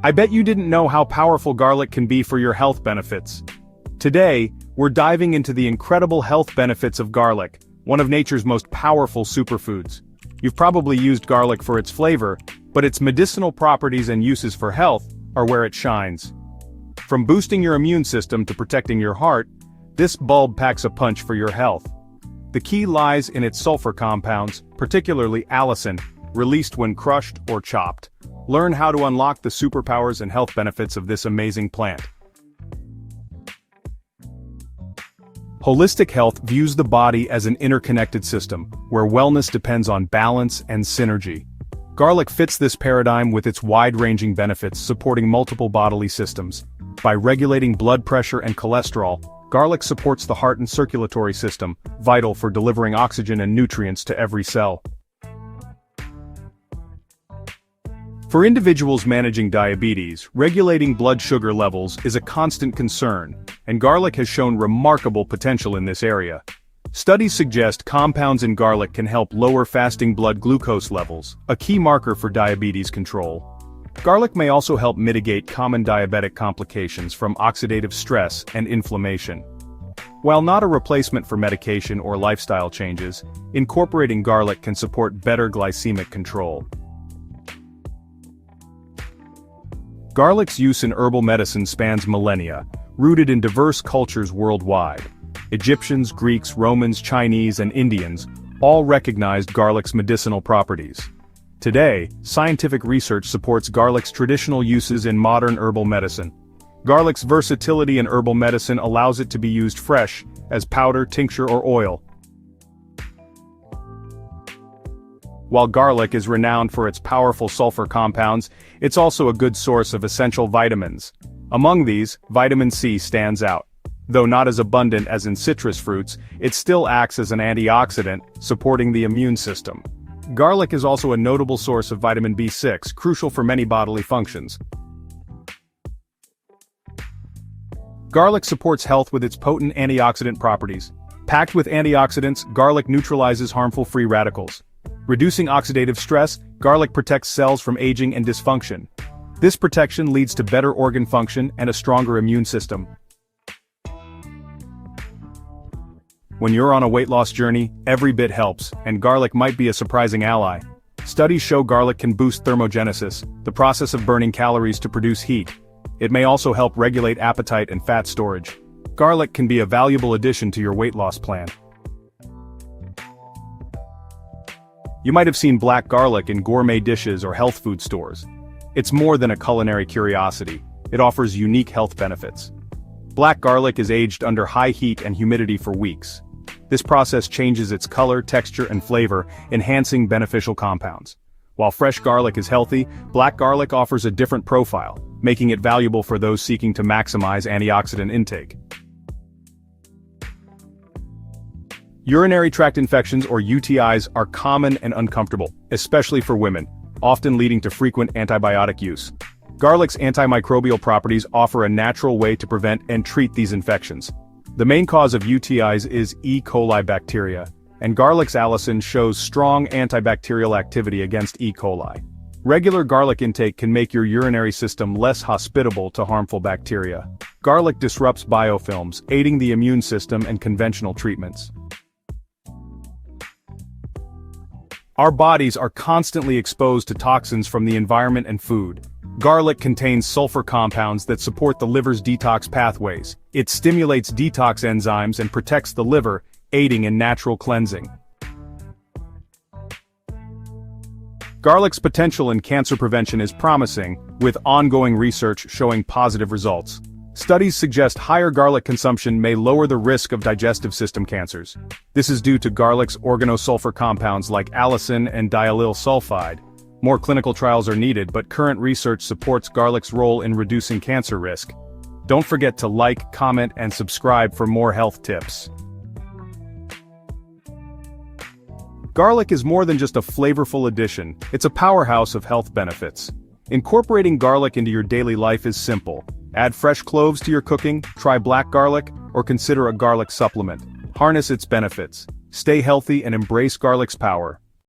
I bet you didn't know how powerful garlic can be for your health benefits. Today, we're diving into the incredible health benefits of garlic, one of nature's most powerful superfoods. You've probably used garlic for its flavor, but its medicinal properties and uses for health are where it shines. From boosting your immune system to protecting your heart, this bulb packs a punch for your health. The key lies in its sulfur compounds, particularly allicin, released when crushed or chopped. Learn how to unlock the superpowers and health benefits of this amazing plant. Holistic health views the body as an interconnected system, where wellness depends on balance and synergy. Garlic fits this paradigm with its wide-ranging benefits supporting multiple bodily systems. By regulating blood pressure and cholesterol, garlic supports the heart and circulatory system, vital for delivering oxygen and nutrients to every cell. For individuals managing diabetes, regulating blood sugar levels is a constant concern, and garlic has shown remarkable potential in this area. Studies suggest compounds in garlic can help lower fasting blood glucose levels, a key marker for diabetes control. Garlic may also help mitigate common diabetic complications from oxidative stress and inflammation. While not a replacement for medication or lifestyle changes, incorporating garlic can support better glycemic control. Garlic's use in herbal medicine spans millennia, rooted in diverse cultures worldwide. Egyptians, Greeks, Romans, Chinese, and Indians all recognized garlic's medicinal properties. Today, scientific research supports garlic's traditional uses in modern herbal medicine. Garlic's versatility in herbal medicine allows it to be used fresh, as powder, tincture, or oil. While garlic is renowned for its powerful sulfur compounds, it's also a good source of essential vitamins. Among these, vitamin C stands out. Though not as abundant as in citrus fruits, it still acts as an antioxidant, supporting the immune system. Garlic is also a notable source of vitamin B6, crucial for many bodily functions. Garlic supports health with its potent antioxidant properties. Packed with antioxidants, garlic neutralizes harmful free radicals. Reducing oxidative stress, garlic protects cells from aging and dysfunction. This protection leads to better organ function and a stronger immune system. When you're on a weight loss journey, every bit helps, and garlic might be a surprising ally. Studies show garlic can boost thermogenesis, the process of burning calories to produce heat. It may also help regulate appetite and fat storage. Garlic can be a valuable addition to your weight loss plan. You might have seen black garlic in gourmet dishes or health food stores. It's more than a culinary curiosity, it offers unique health benefits. Black garlic is aged under high heat and humidity for weeks. This process changes its color, texture, and flavor, enhancing beneficial compounds. While fresh garlic is healthy, black garlic offers a different profile, making it valuable for those seeking to maximize antioxidant intake. Urinary tract infections or UTIs are common and uncomfortable, especially for women, often leading to frequent antibiotic use. Garlic's antimicrobial properties offer a natural way to prevent and treat these infections. The main cause of UTIs is E. coli bacteria, and garlic's allicin shows strong antibacterial activity against E. coli. Regular garlic intake can make your urinary system less hospitable to harmful bacteria. Garlic disrupts biofilms, aiding the immune system and conventional treatments. Our bodies are constantly exposed to toxins from the environment and food. Garlic contains sulfur compounds that support the liver's detox pathways. It stimulates detox enzymes and protects the liver, aiding in natural cleansing. Garlic's potential in cancer prevention is promising, with ongoing research showing positive results. Studies suggest higher garlic consumption may lower the risk of digestive system cancers. This is due to garlic's organosulfur compounds like allicin and diallyl sulfide. More clinical trials are needed, but current research supports garlic's role in reducing cancer risk. Don't forget to like, comment, and subscribe for more health tips. Garlic is more than just a flavorful addition, it's a powerhouse of health benefits. Incorporating garlic into your daily life is simple. Add fresh cloves to your cooking, try black garlic, or consider a garlic supplement. Harness its benefits. Stay healthy and embrace garlic's power.